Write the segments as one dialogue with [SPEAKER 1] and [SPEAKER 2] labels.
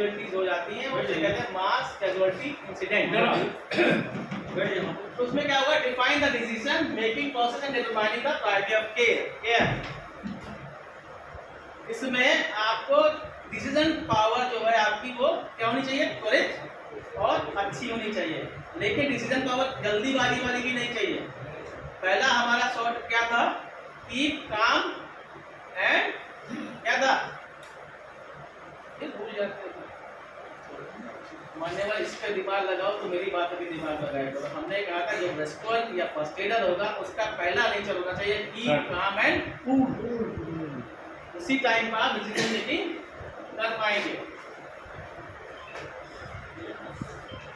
[SPEAKER 1] Casualties हो जाती हैं, उसे कहते हैं मास कैजुअलिटी इंसिडेंट। तो उसमें क्या होगा, define the decision making process and determining the priority of care. इसमें आपको डिसीजन पावर जो है आपकी वो क्या होनी चाहिए, त्वरित और अच्छी होनी चाहिए, लेकिन डिसीजन पावर जल्दीबाजी वाली भी नहीं चाहिए। पहला हमारा शॉर्ट क्या था, कीप काम एंड क्या था, ये भूल जाते हैं मानने वाले, इस पे दिमाग लगाओ तो मेरी बात भी दिमाग लगाएगा। तो हमने कहा था जो रेस्टोरेंट या फर्स्ट एडर होगा उसका पहला नेचर होना चाहिए कीप काम एंड फूड। उसी टाइम पर आप डिसीजन मेकिंग कर पाएंगे।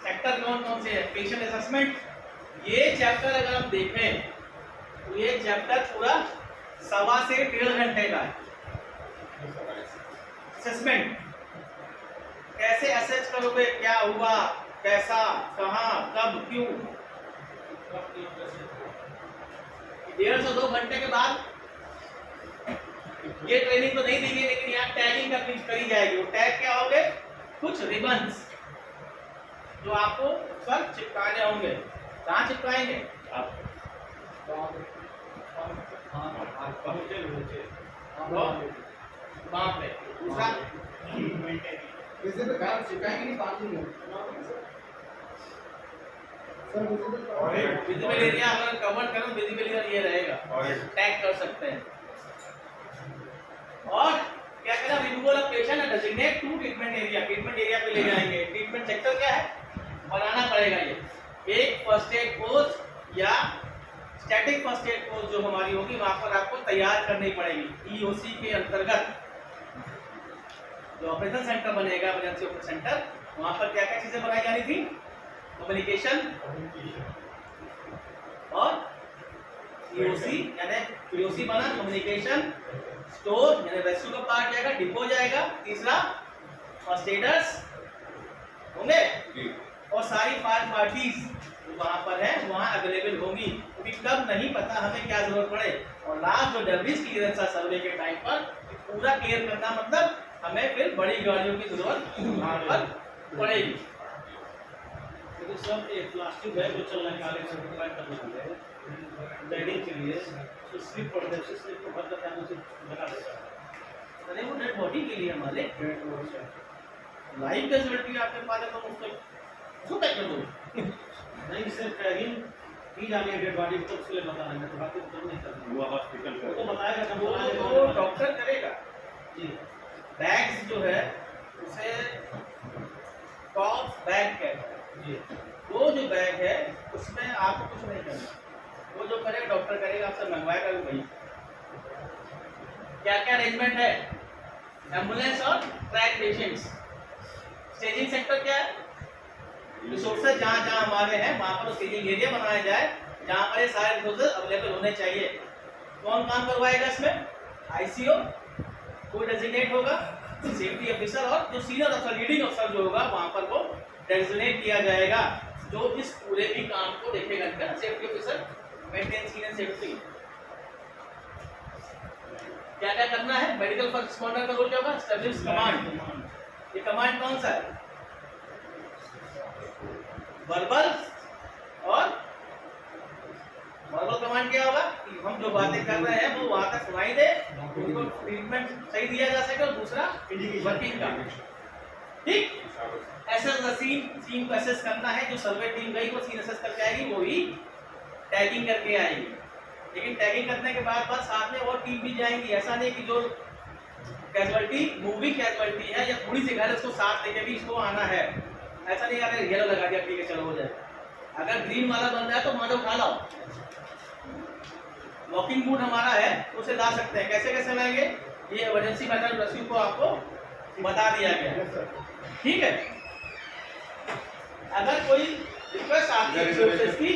[SPEAKER 1] सेक्टर कौन कौन से है, पेशेंट असेसमेंट। ये चैप्टर अगर हम देखें तो ये चैप्टर पूरा 1.25 से 1.5 घंटे का है। असेसमेंट कैसे असेस करोगे, क्या हुआ, कैसा, कहां, कब, क्यों। 1.5 से 2 घंटे के बाद ये ट्रेनिंग तो नहीं दी गई, लेकिन यहाँ टैगिंग करी जाएगी। वो टैग क्या होंगे, कुछ रिबन्स जो आपको पर चिपकाने होंगे। कहाँ चिपकाएंगे आप, वहाँ पे। दूसरा विजिबल एरिया अगर कवर करो, विजिबल एरिया ये रहेगा, टैग कर सकते हैं। और क्या कहना, removal of patient and designate to treatment area, treatment area पे ले जाएंगे। ट्रीटमेंट सेक्टर क्या है, बनाना पड़ेगा ये एक फर्स्ट एड कोर्स या स्टैटिक फर्स्ट एड कोर्स जो हमारी होगी वहां पर आपको तैयार करनी पड़ेगी। ईओसी के अंतर्गत जो ऑपरेशन सेंटर बनेगा, इमरजेंसी ऑपरेशन सेंटर, वहां पर क्या क्या चीजें बनाई जानी थी, कम्युनिकेशन और ईओसी, यानी ईओसी बना, कम्युनिकेशन, स्टोर यानी रेस्क्यू का पार्ट जाएगा, डिपो जाएगा, तीसरा फर्स्ट एडर्स होंगे और सारी फायर पार्टीज वहां पर है वहां अवेलेबल होंगी, क्योंकि कब नहीं पता हमें क्या जरूरत पड़े। और लास्ट जो डेब्रिस क्लियरेंस था सर्वे के टाइम पर पूरा क्लियर करना, मतलब हमें फिर बड़ी गाड़ियों की जरूरत वहां पर पड़ेगी।
[SPEAKER 2] तो सब एक प्लास्टिक बैग जो चल रहा है सर्टिफाइड करने के लिए बैगिंग के लिए, तो स्लिप पड़ता है, स्लिप को भर करके हम उसे लगा देता है।
[SPEAKER 1] अरे वो डेड बॉडी के लिए हमारे लाइव कैजुअलिटी आपके पास है तो उसको क्यों पैक कर दो।
[SPEAKER 2] नहीं, सिर्फ टैगिंग की जानी है डेड बॉडी को, उसके लिए बताना है, तो बाकी तो नहीं करना।
[SPEAKER 3] वो हॉस्पिटल का
[SPEAKER 2] तो बताएगा कब
[SPEAKER 1] वो डॉक्टर करेगा
[SPEAKER 2] जी।
[SPEAKER 1] बैग्स जो है उसे कॉफ बैग कहते हैं
[SPEAKER 2] जी।
[SPEAKER 1] वो जो बैग है उसमें आपको कुछ नहीं करना, वो जो करेगा डॉक्टर करेगा, आपसे मंगवाएगा भी वही। क्या क्या अरेंजमेंट है, एम्बुलेंस और ट्रैक पेशेंट्स। स्टेजिंग सेक्टर क्या है, रिसोर्सेज जहाँ जहाँ हमारे हैं वहाँ पर स्टेजिंग एरिया बनाया जाए जहाँ पर ये सारे रिसोर्सेज अवेलेबल होने चाहिए। कौन काम करवाएगा इसमें, आईसीओ, कोई डेजिग्नेट होगा, सेफ्टी ऑफिसर और जो सीनियर अफसर लीडिंग अफसर जो होगा वहाँ पर वो डेजिग्नेट किया जाएगा, जो इस पूरे भी काम को देखेगा। Safety officer maintain senior safety. क्या क्या करना है, मेडिकल फर्स्ट रिस्पॉन्डर का रोल क्या होगा, एस्टैब्लिश कमांड। ये कमांड कौन सा है, वर्बल और वर्बल कमांड क्या होगा कि हम जो बातें कर रहे हैं वो वहां तक सुनाई दे, उनको ट्रीटमेंट सही दिया जा सके, और दूसरा वर्किंग का ठीक एसेस द सीन को एसेस करना है। जो सर्वे टीम गई वो सीन एसेस करके आएगी, वो ही टैगिंग करके आएगी। लेकिन टैगिंग करने के बाद बस साथ में और टीम भी जाएंगी। ऐसा नहीं कि जो कैजुअलिटी मूविंग कैजुअलिटी है या थोड़ी सी घर उसको साथ लेके भी इसको आना है, ऐसा नहीं अगर येलो लगा दिया ठीक है चलो हो जाए। अगर ग्रीन वाला बन रहा है तो वहां से उठा लाओ। वॉकिंग बूट हमारा है उसे ला सकते हैं, कैसे कैसे लाएंगे, ये इमरजेंसी मेथड रेस्क्यू को आपको बता दिया गया ठीक है। अगर कोई रिक्वेस्ट आती है रिसोर्सेज की,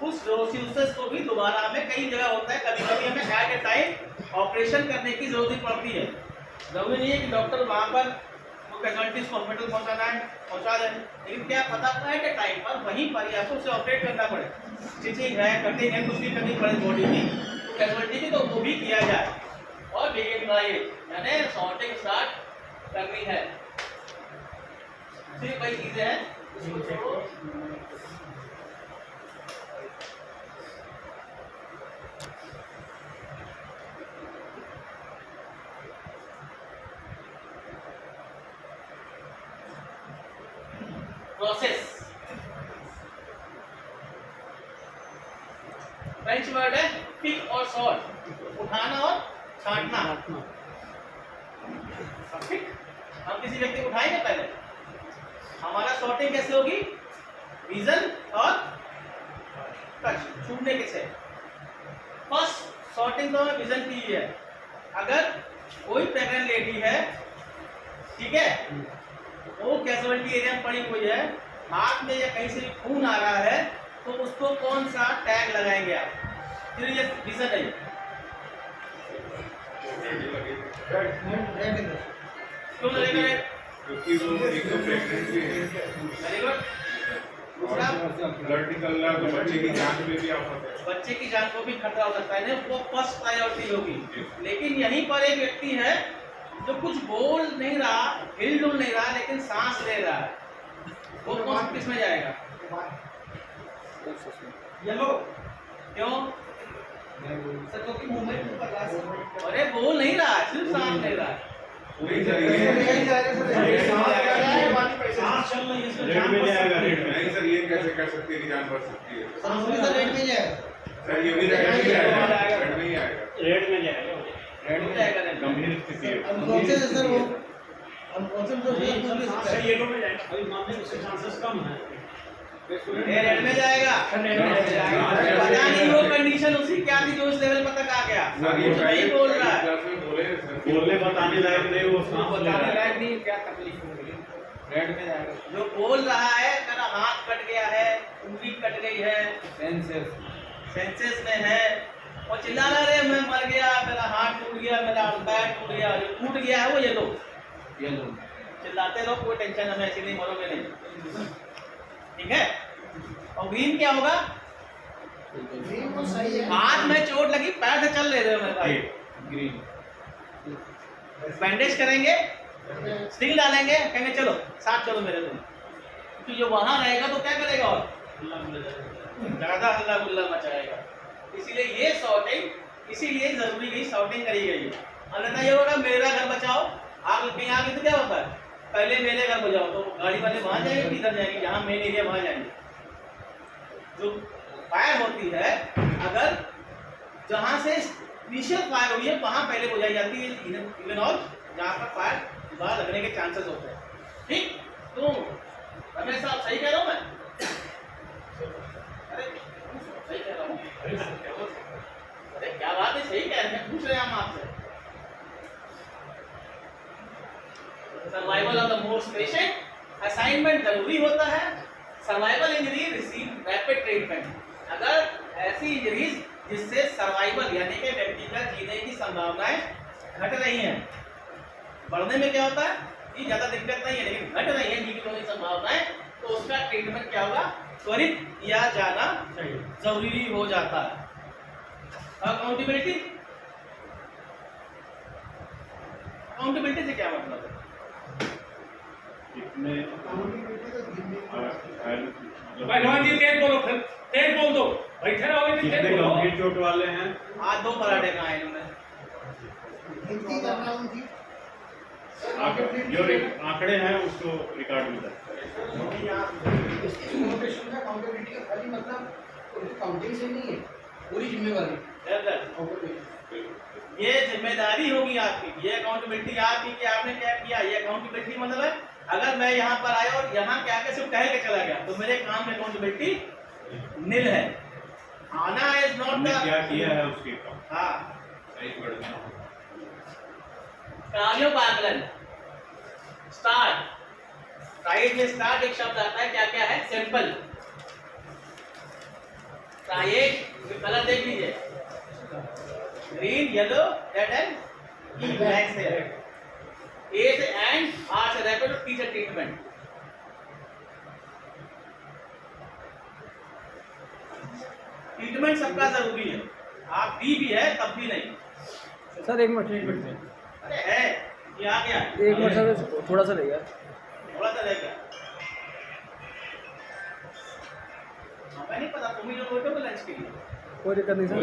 [SPEAKER 1] उस रिसोर्सेज को भी दोबारा हमें कई जगह होता है, कभी कभी हमें एट ए टाइम ऑपरेशन करने की जरूरत पड़ती है। जरूरी नहीं है कि डॉक्टर वहां पर कैजुअलिटीज को हॉस्पिटल पहुंचा दें, लेकिन क्या पता एट ए टाइम पर वहीं पर ही आपको उसे ऑपरेट करना पड़े, स्टिचिंग है, कटिंग है, कुछ भी करनी पड़े बॉडी की, तो कैजुअलिटी की तो वो भी किया जाए। और बिगिन यानी सॉर्टिंग स्टार्ट करनी है। सिर्फ वही चीजें हैं उसको छोड़ो। प्रोसेस फ्रेंच वर्ड है पिक और सॉर्ट, उठाना और छांटना। पिक हम किसी व्यक्ति को उठाएंगे, पहले हमारा सॉर्टिंग कैसे होगी, विजन और टच, छूने के से। फर्स्ट सॉर्टिंग तो हमें विजन की ही है। अगर कोई प्रेग्नेंट लेडी है, ठीक है, वो कैजुअलिटी एरिया में पड़ी हुई है, हाथ में या कहीं से भी खून आ रहा है, तो उसको कौन सा टैग लगाएंगे आप? फिर ये विजन है, क्यों लगेगा red?
[SPEAKER 3] क्योंकि वो एक तो प्रेगनेंट भी है
[SPEAKER 1] वेरी गुड। दूसरा,
[SPEAKER 3] ब्लड निकल रहा है तो बच्चे की जान पे भी आफत है।
[SPEAKER 1] बच्चे की जान को भी खतरा हो सकता है, वो फर्स्ट प्रायोरिटी होगी। लेकिन यहीं पर एक व्यक्ति है जो कुछ बोल नहीं रहा, हिल डुल नहीं रहा, लेकिन सांस ले रहा है, वो कौन किस में जाएगा?
[SPEAKER 2] येलो।
[SPEAKER 1] क्यों?
[SPEAKER 2] सर क्योंकि मूवमेंट ऊपर ला सकते।
[SPEAKER 1] अरे बोल नहीं रहा है, सिर्फ सांस ले रहा है।
[SPEAKER 3] नहीं सर, ये
[SPEAKER 2] सांस चल रही है, इसमें
[SPEAKER 3] रेड
[SPEAKER 2] जान
[SPEAKER 3] में
[SPEAKER 2] बच
[SPEAKER 3] जाएगा,
[SPEAKER 2] सकती है।
[SPEAKER 3] रेड में नहीं सर, ये कैसे कर सकते हैं कि जान बच सकती है?
[SPEAKER 2] सांस भी तो रेड में जाएगा।
[SPEAKER 3] सर ये भी रेड में ही आएगा, रेड में ही आएगा।
[SPEAKER 2] रेड में जाएगा।
[SPEAKER 1] रेड में जाएगा, रेड में।
[SPEAKER 3] गंभीर स्थिति है।
[SPEAKER 2] अनकॉन्शियस है सर वो। अनकॉन्शियस तो येलो में जाएगा। अभी मामले में उसके चांसेस कम हैं।
[SPEAKER 1] ये रेड में जाएगा। पता नहीं वो कंडीशन उसकी क्या थी जो इस लेवल पर तक आ गया।
[SPEAKER 3] सर ये
[SPEAKER 1] नहीं बोल रहा है,
[SPEAKER 3] क्लास में बोले सर,
[SPEAKER 2] बोलने बताने लायक नहीं, वो सांस ले
[SPEAKER 1] बताने
[SPEAKER 2] रहा है।
[SPEAKER 1] लायक नहीं, क्या तकलीफ हो रही है।
[SPEAKER 2] रेड में जाएगा।
[SPEAKER 1] जो बोल रहा है, मेरा हाथ कट गया है, उंगली कट गई है, सेंसेस में है, और चिल्ला रहा है मैं मर गया, मेरा हाथ टूट गया, मेरा पैर टूट गया, जो टूट गया है वो ये लो चिल्लाते रहो, कोई टेंशन, हमें ऐसे नहीं, मरोगे नहीं, ठीक है। और ग्रीन क्या होगा? हाथ में चोट लगी, पैर से चल ले रहे हो मेरे भाई, बैंडेज करेंगे, स्टिंग डालेंगे, कहेंगे चलो साथ चलो मेरे तुम, क्योंकि जो वहां रहेगा तो क्या करेगा और ज्यादा हल्ला गुल्ला मचाएगा। इसीलिए ये शॉर्टिंग, इसीलिए जरूरी नहीं शॉर्टिंग करी गई है। अन्यथा ये होगा मेरा घर बचाओ, आग कहीं आगे तो क्या होता है, पहले मेरे घर बचाओ, तो गाड़ी वाले वहां जाएंगे, किधर जाएंगे, जहां मेन एरिया वहां जाएंगे। जो फायर होती है, अगर जहां से इनिशियल फायर हुई है वहां पहले बुझाई जाती है, इवन और जहां पर फायर दोबारा लगने के चांसेस होते हैं, ठीक। तो रमेश साहब सही कह रहा हूं मैं? अरे सही कह रहा हूं? अरे क्या बात है, सही कह रहे हैं, पूछ रहे हैं हम आपसे। Survival of the most patient, assignment जरूरी होता है। Survival injury receive rapid treatment. अगर ऐसी इंजरीज जिससे सर्वाइवल यानी कि व्यक्ति का जीने की संभावनाएं घट रही हैं, बढ़ने में क्या होता है कि ज्यादा दिक्कत नहीं है, लेकिन घट रही है जीवित होने की संभावनाएं, तो उसका ट्रीटमेंट क्या होगा, त्वरित किया जाना जरूरी हो जाता है। अकाउंटेबिलिटी, अकाउंटेबिलिटी से क्या मतलब है?
[SPEAKER 2] पहलवान जी तेज बोलो, फिर तेज बोल दो, बैठे रहोगे तो तेज बोलो।
[SPEAKER 3] गंभीर चोट वाले हैं,
[SPEAKER 1] आज 2 पराठे खाए इन्होंने।
[SPEAKER 3] जो आंकड़े हैं उसको रिकॉर्ड में दर्ज
[SPEAKER 2] पूरी जिम्मेवारी।
[SPEAKER 1] ये जिम्मेदारी होगी आपकी, ये अकाउंटेबिलिटी आपकी कि आपने क्या किया। ये अकाउंटेबिलिटी मतलब है, अगर मैं यहाँ पर आया और यहाँ क्या के सिर्फ कह के चला गया तो मेरे काम में अकाउंटेबिलिटी निल है। आना इज नॉट
[SPEAKER 3] हमने
[SPEAKER 1] द,
[SPEAKER 3] क्या किया है उसके
[SPEAKER 1] हाँ,
[SPEAKER 3] सही बढ़ना।
[SPEAKER 1] कार्यों का आकलन। स्टार्ट, राइट में स्टार्ट एक शब्द आता है, क्या क्या है, सिंपल। राइट कलर देख लीजिए, green, yellow, red and black से है। ए से एंड, आर से रैपिड, टी से ट्रीटमेंट। ट्रीटमेंट सबका जरूरी है, आप भी है तब भी नहीं।
[SPEAKER 2] सर एक मिनट
[SPEAKER 1] अरे है, ये आ गया
[SPEAKER 4] एक मिनट सर, थोड़ा सा रह गया।
[SPEAKER 1] थोड़ा सा रह गया। हमें नहीं पता, तुम ही लोग बैठो को लंच के लिए।
[SPEAKER 4] कोई दिक्कत नहीं सर।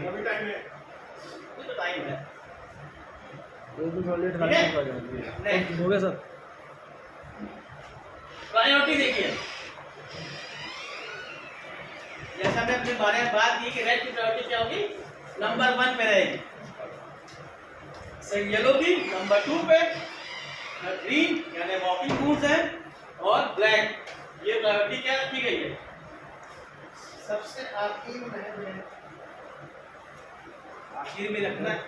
[SPEAKER 3] अभी टाइम है।
[SPEAKER 1] कुछ तो टाइम है।
[SPEAKER 4] एक मिनट लेट
[SPEAKER 1] ठीक है?
[SPEAKER 4] खा जाएंगे।
[SPEAKER 1] Next.
[SPEAKER 4] हो गया सर।
[SPEAKER 1] प्रायोरिटी देखिए, जैसा हमने अपने बारे में बात की कि रेड की प्रायोरिटी क्या होगी, नंबर 1 पे रहेगी, येलो की नंबर 2 पे, ग्रीन यानी वॉकिंग टूल्स है, और ब्लैक ये प्रायोरिटी क्या रखी गई है, सबसे आखिर में रखना है।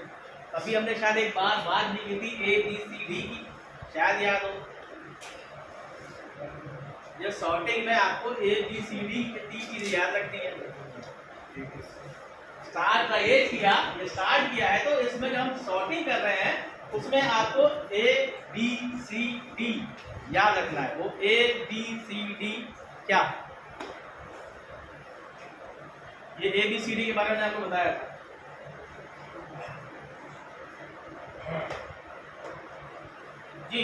[SPEAKER 1] अभी हमने शायद एक बात भी की थी ABCD की, शायद याद हो। ये सॉर्टिंग में आपको ABCD की 3 चीजें याद रखनी है। स्टार्ट का ये स्टार्ट किया है, तो इसमें जो हम सॉर्टिंग कर रहे हैं उसमें आपको ABCD याद रखना है। वो ABCD क्या, ये ABCD के बारे में आपको बताया था। जी,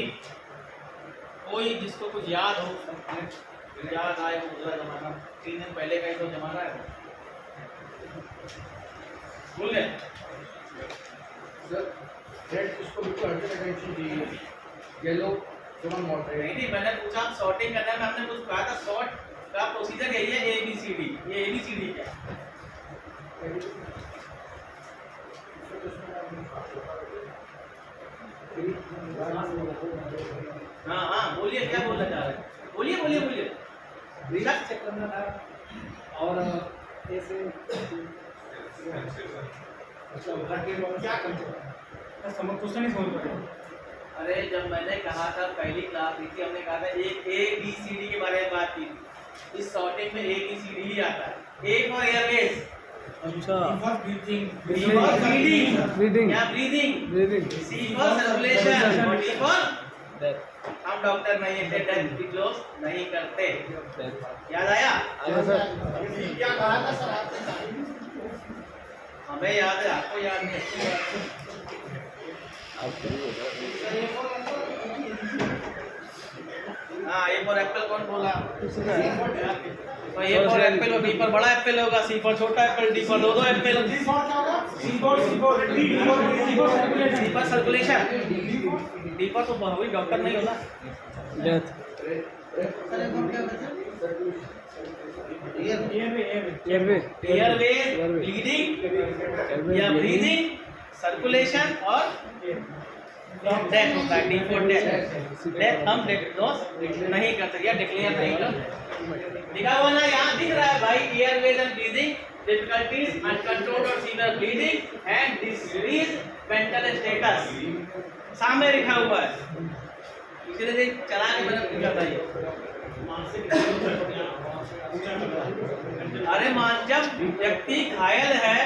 [SPEAKER 1] कोई जिसको कुछ याद हो, याद आए वो दूसरा जमाना, 3 दिन पहले का ही तो जमाना है, भूल गए।
[SPEAKER 5] सर रेड उसको बिल्कुल हल्के अटेंशन चाहिए, येलो थोड़ा मॉडरेट।
[SPEAKER 1] नहीं, मैंने पूछा आप सॉर्टिंग करना है, हमने कुछ कहा था सॉर्ट का प्रोसीजर यही है ABCD। ये ABCD क्या है? हाँ हाँ, बोलिए क्या बोलना चाह रहे हैं, बोलिए बोलिए बोलिए।
[SPEAKER 5] रिलैक्स चेक करना था और ऐसे अच्छा हर के लोग क्या करते हैं, समझ कुछ नहीं समझ पा रहे।
[SPEAKER 1] अरे जब मैंने कहा था पहली क्लास थी, हमने कहा था एक ABCD के बारे में बात की थी। इस सॉर्टिंग में ABCD ही आता है। A फॉर एयरवेज,
[SPEAKER 4] अच्छा,
[SPEAKER 5] breathing,
[SPEAKER 1] B for breathing
[SPEAKER 4] breathing,
[SPEAKER 1] या breathing,
[SPEAKER 4] breathing,
[SPEAKER 1] C for circulation, और D फॉर,
[SPEAKER 4] डेथ,
[SPEAKER 1] हम डॉक्टर नहीं है, डेथ की क्लोज नहीं करते।
[SPEAKER 4] डेथ।
[SPEAKER 1] याद आया?
[SPEAKER 4] आया सर।
[SPEAKER 5] क्या कहा था सर आपने?
[SPEAKER 1] हमें याद है, आपको याद नहीं। हाँ, A फॉर एप्पल कौन बोला? A फॉर एप्पल और D फॉर बड़ा एप्पल होगा, C फॉर छोटा एप्पल, D फॉर दो Apple, C for circulation, D for तो वही डॉक्टर नहीं होता।
[SPEAKER 4] डेथ, एयरवे,
[SPEAKER 1] एयरवेज, ब्लीडिंग या ब्रीदिंग, सर्कुलेशन और डेथ होता है। D फॉर डेथ, डेथ हम नहीं कर सकते या डिक्लेयर नहीं कर सकते। लिखा हुआ ना, यहाँ दिख रहा है भाई, airways and breathing difficulties, uncontrolled और severe bleeding and disease mental status, सामने लिखा हुआ है। इसलिए चला के मैंने पूछा था ये। अरे मान, जब व्यक्ति घायल है,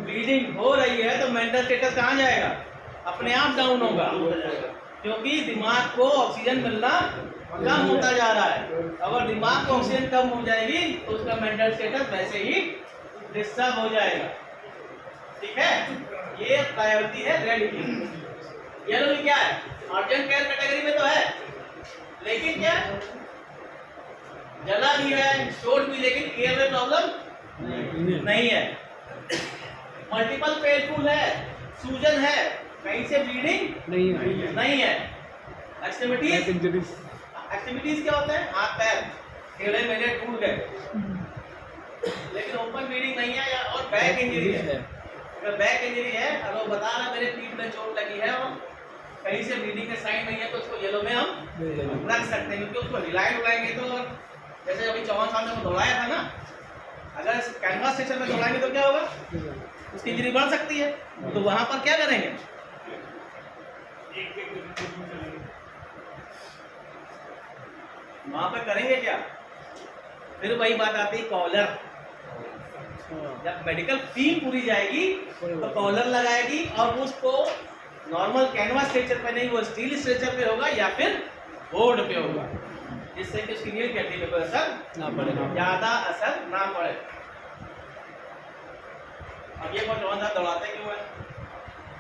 [SPEAKER 1] ब्लीडिंग हो रही है, तो मेंटल स्टेटस कहाँ जाएगा? अपने आप डाउन होगा, क्योंकि दिमाग को ऑक्सीजन मिलना कम होता जा रहा है। अगर दिमाग को ऑक्सीजन कम हो जाएगी तो उसका मेंटल स्टेटस वैसे ही डिस्टर्ब हो जाएगा। ठीक है, ये प्रायोरिटी है रेड की। येलो की क्या है? अर्जेंट केयर कैटेगरी में तो है, लेकिन क्या जला भी है, चोट भी, लेकिन एयर में प्रॉब्लम नहीं है। मल्टीपल पेनफुल है, सूजन है, कहीं से ब्लीडिंग नहीं है। एक्सट्रीमिटीज, एक्टिविटीज क्या होता है? हाथ पैर टेढ़े मेढ़े टूट गए, लेकिन ओपन ब्लीडिंग नहीं है, या और बैक इंजरी है। अगर बैक इंजरी है, अगर वो बता रहा मेरे पीठ में चोट लगी है और कहीं से ब्लीडिंग के साइन नहीं है, तो उसको येलो में हम रख सकते हैं, क्योंकि उसको हिलाएंगे तो, जैसे अभी चौहान साहब ने दौड़ाया था ना, अगर कैनवास सेक्शन में दौड़ाएंगे तो क्या होगा? उसकी इंजरी बढ़ सकती है। तो वहां पर क्या करेंगे? वहां पर करेंगे क्या? फिर वही बात आती है कॉलर। जब मेडिकल टीम पूरी जाएगी तो कॉलर लगाएगी, और उसको नॉर्मल कैनवास स्ट्रेचर पे नहीं, वो स्टील स्ट्रेचर पे होगा या फिर बोर्ड पे होगा, जिससे कि उसकी रीढ़ की हड्डी पे कोई असर
[SPEAKER 4] ना पड़े,
[SPEAKER 1] ज्यादा असर ना पड़े। अब ये बहुत दौड़ाते क्यों है?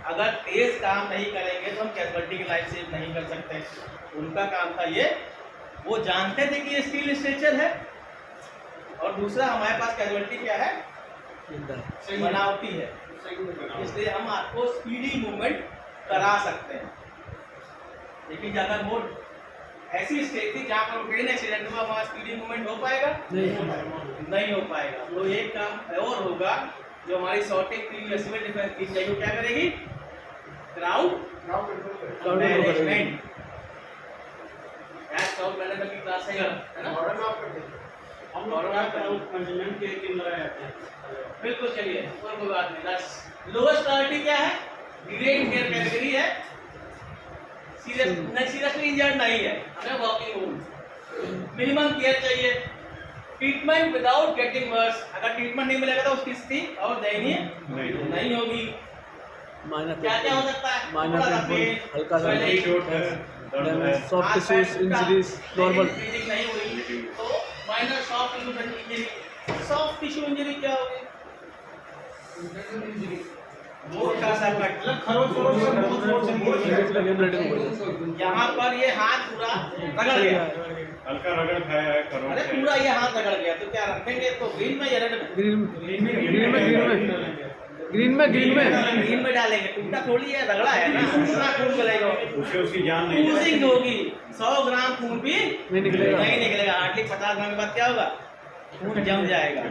[SPEAKER 1] अगर तेज काम नहीं करेंगे तो हम कैजुअलिटी की लाइफ सेव नहीं कर सकते। उनका काम था ये, वो जानते थे कि ये स्टील स्ट्रक्चर है, और दूसरा हमारे पास कैजुअलिटी क्या है, बनावटी है, इसलिए हम आपको स्पीडी मूवमेंट करा सकते हैं। लेकिन अगर वो ऐसी स्टेज थी जहाँ पर ट्रेन एक्सीडेंट हुआ, वहाँ स्पीडी मूवमेंट हो पाएगा? नहीं हो पाएगा। तो एक काम और होगा, जो हमारी शॉर्टेज प्रीवियस में डिफेंस टीम चाहिए, क्या करेगी? Crowd management. क्राउड मैनेजमेंट की क्लास है ना?
[SPEAKER 2] हम लोग क्राउड मैनेजमेंट के टीम लगाए जाते हैं।
[SPEAKER 1] बिल्कुल, चलिए कोई बात नहीं। लोएस्ट प्रायोरिटी क्या है? ग्रेड केयर कैटेगरी है, सीरियसली इंजर्ड नहीं है, हमें वॉकिंग रूम, मिनिमम केयर चाहिए, ट्रीटमेंट विदाउट गेटिंग वर्स। अगर ट्रीटमेंट नहीं मिलेगा तो उसकी स्थिति और दयनीय नहीं होगी। क्या क्या हो सकता है?
[SPEAKER 4] हल्का सा damage, soft tissues, injuries, normal
[SPEAKER 1] bleeding नहीं हुई तो minor soft tissue injury. Soft tissue injury क्या होगी? मोटा सा कट, यहाँ पर ये हाथ पूरा रगड़ गया,
[SPEAKER 3] हल्का रगड़ खाया है,
[SPEAKER 1] अरे पूरा ये हाथ रगड़ गया, तो क्या रखेंगे? तो ग्रीन में या रेड में? ग्रीन में डालेंगे। टूटा थोड़ी है, रगड़ा है ना, कितना खून चलेगा?
[SPEAKER 3] उससे उसकी जान नहीं जाएगी।
[SPEAKER 1] लूजिंग होगी, 100 ग्राम खून भी
[SPEAKER 4] नहीं निकलेगा।
[SPEAKER 1] हार्डली 50 ग्राम के बाद क्या होगा? खून जम जाएगा,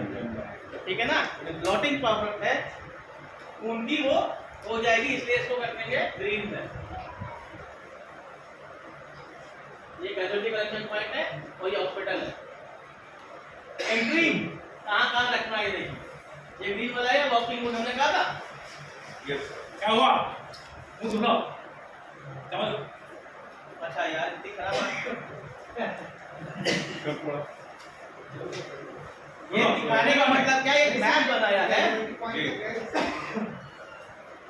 [SPEAKER 1] ठीक है ना? ब्लॉटिंग पावर है खून की, वो हो जाएगी, इसलिए इसको रखेंगे ग्रीन में। ये कैजुअलिटी कलेक्शन पॉइंट है और ये हॉस्पिटल है। एंट्री कहाँ रखना है? नहीं, ये ग्रीन वाला है वॉकिंग रूम, हमने कहा था।
[SPEAKER 3] क्या हुआ? मुंह धुलो।
[SPEAKER 1] अच्छा यार, इतनी खराब ये दिखाने का मतलब क्या? एक मैप बनाया है।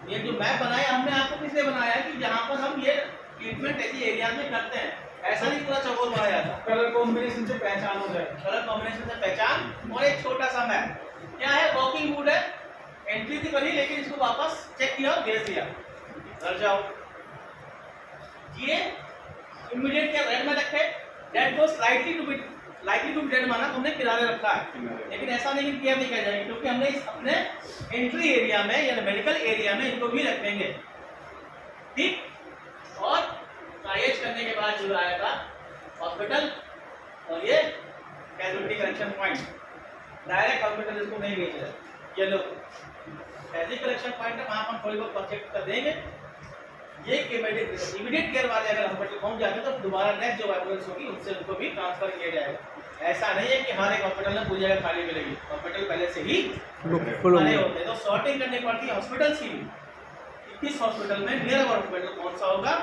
[SPEAKER 1] ये जो मैप बनाया हमने आपको किसने बनाया है कि जहाँ पर हम ये ट्रीटमेंट ऐसी एरिया में करते हैं, ऐसा नहीं पूरा चौकोर बनाया था।
[SPEAKER 2] कलर कॉम्बिनेशन से पहचान हो जाए,
[SPEAKER 1] कलर कॉम्बिनेशन से पहचान, और एक छोटा सा मैप। क्या है? वॉकिंग वुड है, एंट्री थी बनी, लेकिन इसको वापस चेक किया और भेज दिया, घर जाओ। ये इमीडिएट क्या रेड में रखे, डेड को लाइटली टू बी डेड माना, तुमने किनारे रखा है, लेकिन ऐसा नहीं केयर नहीं किया जाएगा, क्योंकि हमने इस अपने एंट्री एरिया में या मेडिकल एरिया में इनको भी रखेंगे, ठीक। और ट्राइएज करने के बाद जो आएगा हॉस्पिटल, और ये casualty collection point, direct hospital इसको नहीं भेज रहे। ये लो कैजुअलिटी कलेक्शन पॉइंट है, वहाँ हम थोड़ी बहुत प्रोजेक्ट कर देंगे। ये इमीडिएट केयर वाले अगर हॉस्पिटल पहुंच जाते हैं तो दोबारा नेक्स्ट जो एम्बुलेंस होगी उनसे उनको भी ट्रांसफर किया जाएगा। ऐसा नहीं है कि हर एक हॉस्पिटल में पूरी जगह खाली मिलेगी, हॉस्पिटल पहले से ही भरे होते हैं, तो सॉर्टिंग करनी पड़ती है हॉस्पिटल की, किस हॉस्पिटल में नियर हॉस्पिटल कौन सा होगा।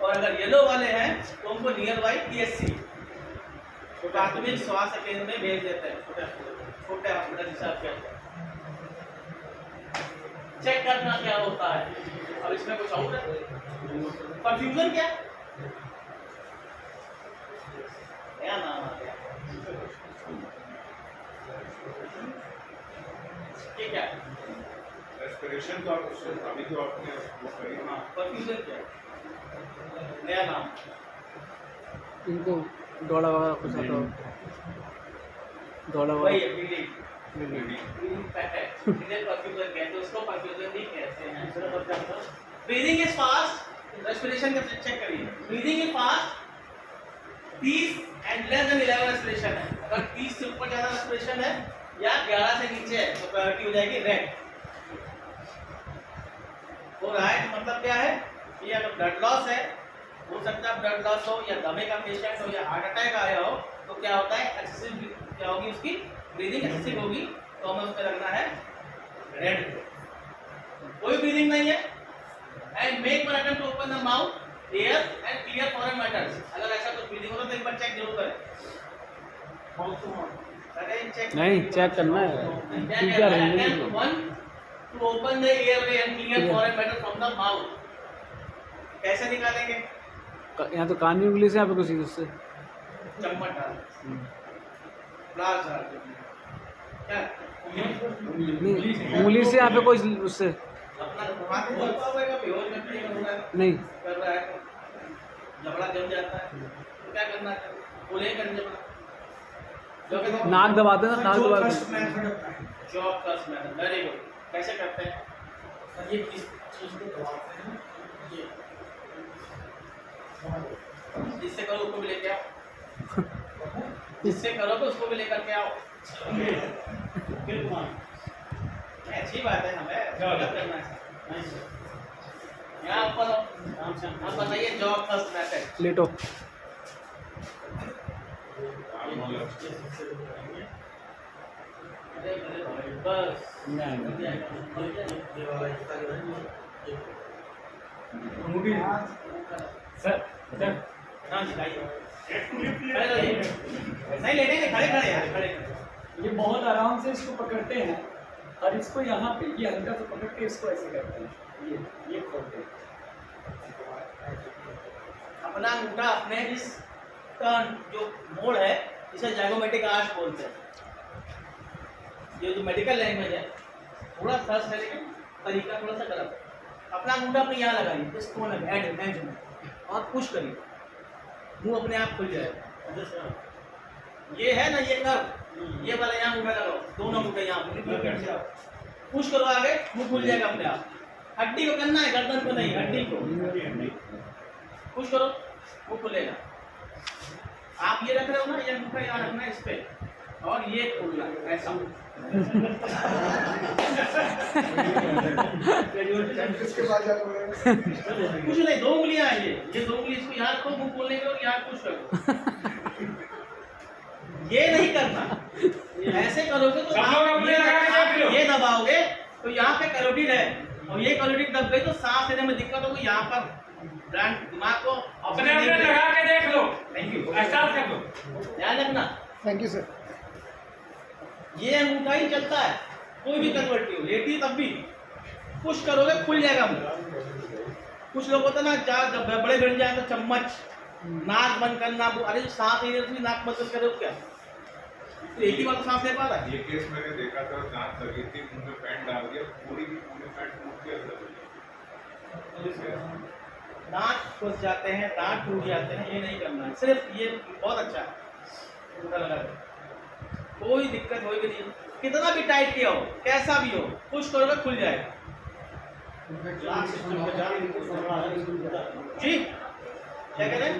[SPEAKER 1] और अगर येलो वाले हैं तो उनको नियर बाई PSC, प्राथमिक स्वास्थ्य केंद्र में भेज देते हैं, छोटे हॉस्पिटल हिसाब से। चेक करना क्या होता है, अब इसमें कुछ और है। परफ्यूजन क्या? क्या नाम आ गया? ये क्या है?
[SPEAKER 3] रेस्पिरेशन तो आप उससे अभी तो आपने वो करी।
[SPEAKER 1] हाँ, परफ्यूजन क्या है? नया नाम।
[SPEAKER 4] इनको दौड़ा वगैरह कुछ आता हो, दौड़ा
[SPEAKER 1] वही
[SPEAKER 4] वगैरह
[SPEAKER 1] है ब्रीदिंग पैटर्न, इन्हें परफ्यूजन कहते हैं, उसको परफ्यूजन भी कहते हैं। ब्रीदिंग इज फास्ट, रेस्पिरेशन का चेक करिए। Breathing is fast, 30 and less than 11 respiration है। अगर 30 से ऊपर ज्यादा रेस्पिरेशन है या 11 से नीचे है तो प्रायोरिटी हो जाएगी रेड। हो रहा है तो मतलब क्या है कि अगर ब्लड लॉस है, हो सकता है ब्लड लॉस हो या दमे का पेशेंट हो या हार्ट अटैक आया हो, तो क्या होता है एक्सेसिव, क्या होगी उसकी ब्रीदिंग एक्सेसिव होगी, तो हमें उस पर लगना है रेड। कोई ब्रीदिंग नहीं है and make one attempt to open the mouth air and clear foreign matters. अगर ऐसा कुछ ब्रीदिंग होता तो एक बार चेक जरूर करें। चेक
[SPEAKER 4] नहीं, चेक करना है।
[SPEAKER 1] क्या कह रहा है? One two open the airway and clear foreign matter from the mouth. कैसे निकालेंगे?
[SPEAKER 4] यहाँ तो कान में उंगली से यहाँ पे कुछ उससे
[SPEAKER 1] चम्मच डाल, फ्लास डाल, क्या
[SPEAKER 4] नहीं, उंगली से यहाँ पे कोई उससे
[SPEAKER 1] अपना हाथ बोल पाएगा, बेहोश करने का हो रहा है,
[SPEAKER 4] नहीं
[SPEAKER 1] कर रहा है तो जबड़ा जम जाता है, तो क्या करना है, बोले कर जबड़ा जो कहते हैं
[SPEAKER 4] नाक दबाते हैं ना, नाक दबाते हैं।
[SPEAKER 5] मेथड अपना है
[SPEAKER 1] जॉब कस्ट मेथड, वेरी गुड। कैसे करते हैं?
[SPEAKER 5] सर ये किस चीज को दबाते हैं ये
[SPEAKER 1] जिससे करो उसको भी लेके आओ, जिससे करो तो उसको भी लेकर के आओ।
[SPEAKER 2] बिल्कुल
[SPEAKER 1] अच्छी बात है, हमें गलत करना है। यहाँ ऊपर आप बताइए जॉब फर्स्ट मेथड।
[SPEAKER 4] लेटो।
[SPEAKER 1] बस
[SPEAKER 2] सर
[SPEAKER 1] हाँ जी भाई, खड़े रहिए। नहीं लेटेंगे, खड़े खड़े यार, खड़े खड़े।
[SPEAKER 6] ये बहुत आराम से इसको पकड़ते हैं और इसको यहाँ पे ये हल्का से पकड़ के इसको ऐसे करते हैं, ये खोलते हैं।
[SPEAKER 1] अपना अंगूठा अपने इस टर्न जो मोड़ है इसे जाइगोमेटिक आर्च बोलते हैं। ये जो मेडिकल लैंग्वेज है थोड़ा फर्स्ट है लेकिन तरीका थोड़ा सा गलत है। अपना अंगूठा अपने यहाँ लगाइए, इस कोने में एज में और पुश करिए, मुंह अपने आप खुल जाएगा। ये है ना ये कर्व, ये वाला यहाँ अंगूठा लगाओ, दोनों अंगूठे यहाँ पुश करो आगे, मुंह खुल जाएगा अपने आप। हड्डी को करना है, गर्दन को नहीं, हड्डी को पुश करो, वो खुलेगा। आप ये रख रहे हो ना, ये अंगूठा यहाँ रखना है इस पे और ये खोलना है ऐसा।
[SPEAKER 5] इसके बाद क्या करोगे?
[SPEAKER 1] कुछ नहीं, 2 उंगलियां हैं ये 2 उंगली इसको यहाँ रखो, मुंह खोलने के और यहाँ पुश करो। ये नहीं करना, ऐसे करोगे तो आप ये दबाओगे तो यहाँ पे कैरोटिड है और ये कैरोटिड दब गई तो सांस लेने में दिक्कत होगी। यहाँ पर ब्रांड दिमाग को
[SPEAKER 2] अपने अपने लगा के देख लो,
[SPEAKER 1] थैंक यू,
[SPEAKER 2] एहसास कर लो।
[SPEAKER 1] ध्यान रखना।
[SPEAKER 4] Thank you sir.
[SPEAKER 1] ये अंगूठा ही चलता है, कोई भी कन्वर्टी हो, लेटी तब भी पुश करोगे खुल जाएगा मुंह। कुछ लोग होता है ना, जब बड़े बढ़ जाए तो चम्मच, नाक बंद करना, अरे जो सांस ले रही नाक बंद करो क्या, तो एक ही बार सांस ले पा रहा है।
[SPEAKER 3] ये केस मैंने देखा था, दांत लगी थी, मुंह में पैंट डाल दिया, पूरी की पूरी पैंट टूट के अंदर
[SPEAKER 1] दांत फंस जाते हैं, दांत टूट जाते हैं, ये नहीं करना है। सिर्फ ये बहुत अच्छा है, अंगूठा लगा दो, कोई दिक्कत होगी नहीं। कितना भी टाइट किया हो, कैसा भी हो, पुश करोगे खुल जाएगा। जी क्या कह रहे हैं?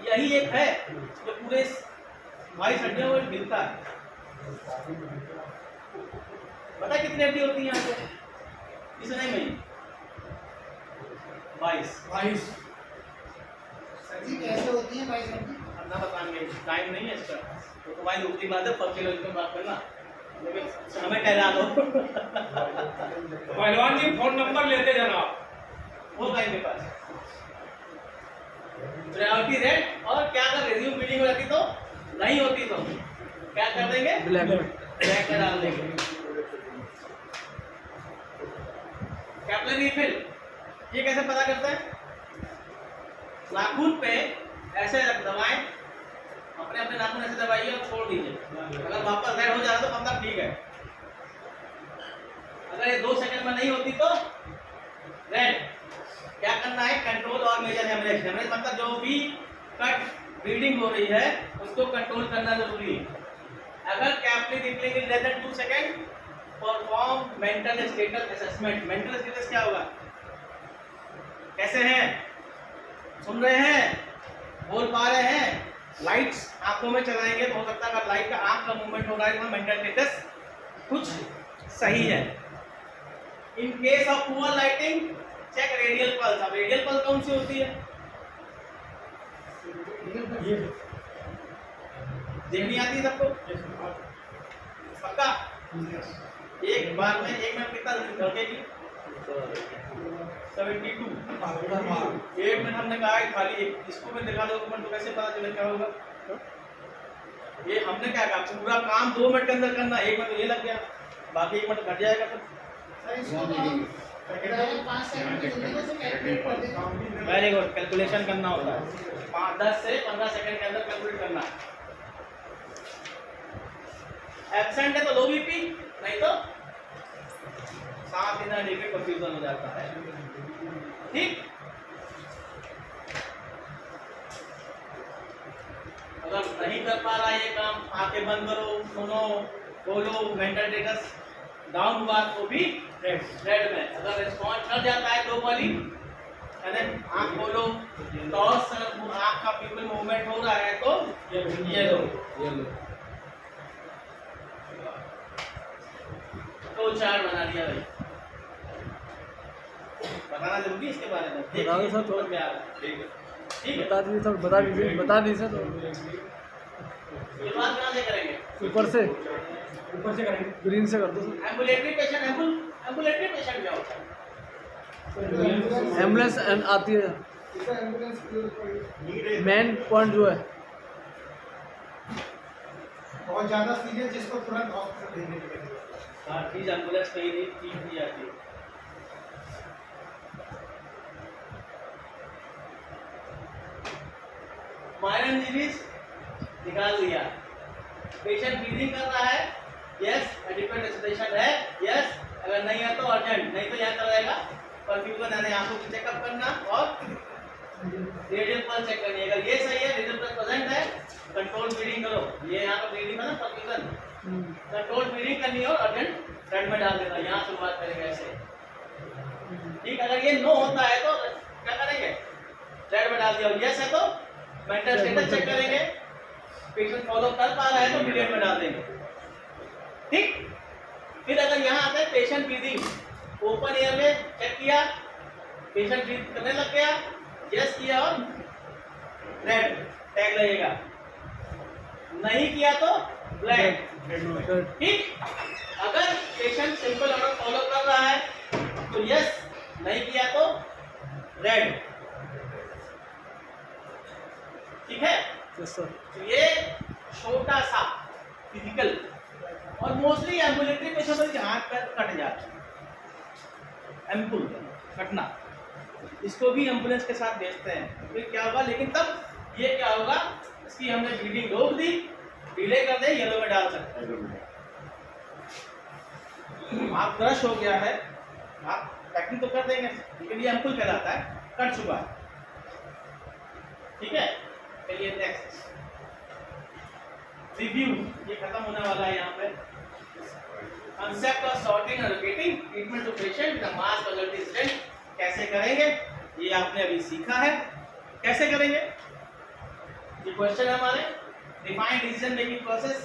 [SPEAKER 1] यही एक है जो पूरे 22 हड्डियों में मिलता है। पता कितनी हड्डी होती है यहाँ पे? इसे नहीं मिली 22।
[SPEAKER 5] सर जी कैसे होती है 22 घंटे?
[SPEAKER 1] अपना बताएंगे, टाइम नहीं है इसका, तो तुम्हारी दूसरी बात है, पक्के लोग इसमें बात करना, लेकिन हमें कहला दो।
[SPEAKER 2] पहलवान जी फोन नंबर लेते जनाब,
[SPEAKER 1] वो भाई के पास प्रायोरिटी रेट। और क्या अगर रिज्यूम मीटिंग हो जाती तो नहीं होती तो क्या कर देंगे? ब्लैक में डाल देंगे। कैपिलरी फिल, ये कैसे पता करते हैं? नाखून पे ऐसे रख दबाएं, अपने अपने नाखून ऐसे दबाइए और छोड़ दीजिए। अगर वापस रेड हो जा रहा तो मतलब ठीक है। अगर ये 2 सेकंड में नहीं होती तो रेड। क्या करना है? कंट्रोल और मेजर हेमरेज। हेमरेज मतलब जो भी कट ब्लीडिंग हो रही है उसको कंट्रोल करना जरूरी है। अगर capillary refilling in less than 2 second, perform mental status assessment. Mental status क्या होगा? कैसे हैं, सुन रहे हैं, बोल पा रहे हैं, लाइट्स आंखों में चलाएंगे तो हो सकता है अगर लाइट का आंख का मूवमेंट हो रहा है तो मेंटल स्टेटस कुछ सही है। In case of poor lighting check radial pulse. अब रेडियल पल्स कौन सी होती है? देखनी आती है सबको? पक्का? एक बार में 1 मिनट कितना धड़केगी? 72। 1 मिनट हमने कहा है खाली एक, इसको में दिखा दो तो कैसे पता चले क्या होगा? ये हमने क्या कहा, पूरा काम 2 मिनट के अंदर करना, 1 मिनट तो ये लग गया, बाकी 1 मिनट घट जाएगा। वेरी गुड, कैलकुलेशन करना होता है, 10 से 15 सेकंड के अंदर कैलकुलेट करना है। एब्सेंट है तो लो बीपी, नहीं तो सांस लेना लेके कंफ्यूजन हो जाता है। ठीक, अगर नहीं कर पा रहा ये काम, आंखें बंद करो, सुनो, बोलो, मेंटल स्टेटस डाउन हुआ तो भी रेड में। अगर रिस्पॉन्स कर जाता है दो वाली, आंख खोलो, टॉस आंख का पिपल मूवमेंट हो रहा है तो येलो। तो चार्ट बना दिया भाई, बताना जरूरी इसके बारे में।
[SPEAKER 4] बता दो सर,
[SPEAKER 1] समझ में आ रहा है? ठीक है, ठीक है।
[SPEAKER 4] बता दीजिए सर, बता दीजिए, बता दीजिए सर।
[SPEAKER 1] ये बात कहाँ से करेंगे?
[SPEAKER 4] ऊपर से
[SPEAKER 6] करेंगे।
[SPEAKER 4] ग्रीन से कर दो sir.
[SPEAKER 1] Ambulatory patient, ambulatory patient क्या होता है?
[SPEAKER 4] एम्बुलेंस आती है, मेन पॉइंट जो है।
[SPEAKER 5] बहुत ज्यादा सीरियस जिसको तुरंत हॉस्पिटल भेजने के लिए।
[SPEAKER 1] हाँ, चीज एम्बुलेंस कहीं नहीं चीज भी आती है। माइनर इंजरीज निकाल दिया, पेशेंट ब्रीदिंग कर रहा है, यस, एडिक्वेट रेस्पिरेशन है, यस, अगर नहीं है तो अर्जेंट, नहीं तो यहाँ कराएगा परफ्यूजन यानी आंखों की चेकअप करना और रेडियल पल्स चेक करनी है। अगर ये सही है, रेडियल पल्स प्रेजेंट है, कंट्रोल ब्रीदिंग करो, ये यहाँ का ब्रीदिंग है ना परफ्यूजन, कंट्रोल ब्रीदिंग करनी है और अर्जेंट फ्रंट में डाल देना, यहाँ शुरुआत करेंगे ऐसे। ठीक, अगर ये नो होता है तो क्या करेंगे? रेड में डाल दिया, यस है तो मेंटल स्टेटस चेक करेंगे, पेशेंट फॉलो कर पा रहा है तो मीडियम में डाल देंगे। ठीक, फिर अगर यहाँ आता है पेशेंट ब्रीदिंग, ओपन एयर में चेक किया, पेशेंट ब्रीथ करने लग गया, यस किया और रेड टैग लगेगा, नहीं किया तो ब्लैक। ठीक, अगर पेशेंट सिंपल ऑर्डर फॉलो कर रहा है तो यस, नहीं किया तो रेड। ठीक है,
[SPEAKER 4] यस सर।
[SPEAKER 1] तो ये छोटा सा फिजिकल, और मोस्टली एम्बुलेटरी पेशेंट के हाथ पैर कट जाते हैं, एम्पुल कटना, इसको भी एम्बुलेंस के साथ भेजते हैं। फिर क्या होगा, लेकिन तब ये क्या होगा, इसकी हमने ब्लीडिंग रोक दी, डिले कर दे, येलो में डाल सकते हैं। आप क्रश हो गया है, आप पैकिंग तो कर देंगे, लेकिन ये एम्पुल कहलाता है, कट चुका है। ठीक है, चलिए नेक्स्ट रिव्यू, ये खत्म होने वाला है यहाँ पे। Concept of sorting and locating treatment to patient the mass casualty incident कैसे करेंगे, ये आपने अभी सीखा है। कैसे करेंगे, ये क्वेश्चन है हमारे। Define decision making process,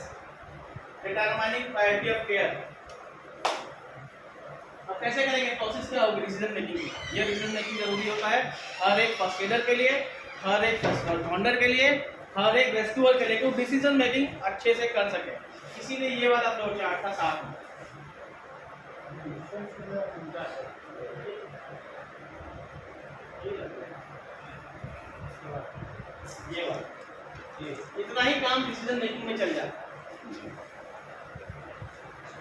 [SPEAKER 1] determining priority of care. अब कैसे करेंगे, प्रोसेस क्या होगी डिसीजन मेकिंग की? ये डिसीजन मेकिंग जरूरी होता है हर एक फर्स्ट एडर के लिए, हर एक रिस्पॉन्डर के लिए, हर एक रेस्क्यूअर के लिए, कि डिसीजन मेकिंग अच्छे से कर सके। इसीलिए ये वाला फ्लो चार्ट था साथ में। ये वाला, इतना ही काम डिसीजन मेकिंग में चल जाता है।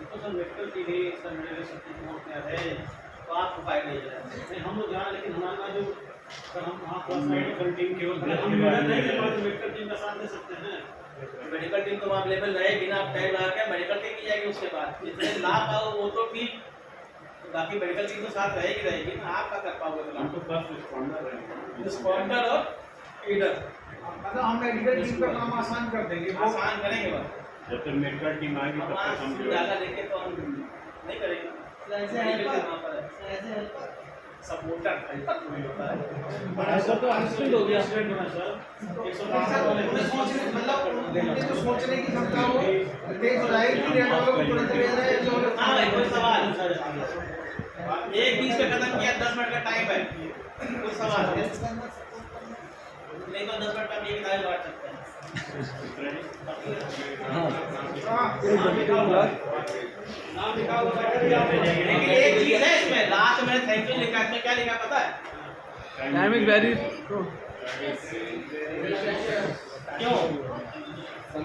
[SPEAKER 2] तो सर मेडिकल की भी सर मेरे सब कुछ नोट में है, तो आपको फायदा नहीं है। नहीं हम लोग जाना, लेकिन हमारा जो सर हम वहाँ प्लस मेडिकल टीम केवल हम नहीं दे पाते, मेडिकल टीम का साथ दे सकते हैं।
[SPEAKER 1] मेडिकल टीम तो अवेलेबल रहेगी ना, आप टैग लगा के मेडिकल टीम की जाएगी। उसके बाद जितने लाभ आओ वो तो ठीक, बाकी मेडिकल टीम तो साथ रहेगी ना। आप क्या कर पाओगे?
[SPEAKER 2] हम तो फर्स्ट रिस्पॉन्डर हैं,
[SPEAKER 1] रिस्पॉन्डर और ईडर,
[SPEAKER 5] मतलब हम मेडिकल टीम का काम आसान कर देंगे, वो
[SPEAKER 1] आसान करेंगे बस।
[SPEAKER 2] जब तक मेडिकल टीम आएगी तब तक हम जो
[SPEAKER 1] ज़्यादा देखे तो हम नहीं करेंगे। सपोर्टर
[SPEAKER 2] सर तो एक्सीडेंट हो गया, एक्सीडेंट होना सर
[SPEAKER 5] उन्हें सोचने, मतलब उनकी जो सोचने की क्षमता हो तेज हो जाएगी कि रेड वालों को तुरंत भेज रहे हैं जो।
[SPEAKER 1] हाँ, कोई सवाल? 1:20 पे खत्म किया, 10 मिनट का टाइम है, कोई सवाल नहीं तो 10 मिनट में ये किताबें बांट सकते हैं।
[SPEAKER 2] नाम लिखा हुआ
[SPEAKER 1] लेकिन एक चीज है इसमें, लास्ट में थैंक यू लिखा है, इसमें क्या लिखा पता है?
[SPEAKER 4] टाइम इज वेरी
[SPEAKER 1] क्यों?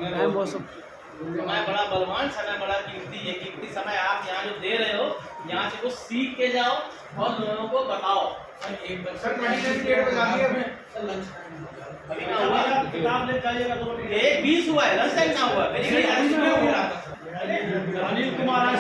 [SPEAKER 4] टाइम बहुत
[SPEAKER 1] समय बड़ा बलवान, समय बड़ा कीमती। ये कीमती समय आप यहाँ जो दे रहे हो, यहाँ से कुछ सीख के जाओ और लोगों को बताओ।
[SPEAKER 5] सर मेडिकल की डेट बता दी है,
[SPEAKER 1] अभी क्या हुआ?
[SPEAKER 2] किताब ले जाइएगा तो
[SPEAKER 1] 1:20 हुआ है, लंच टाइम ना हुआ। मेरी गाड़ी
[SPEAKER 2] अनिल कुमार आज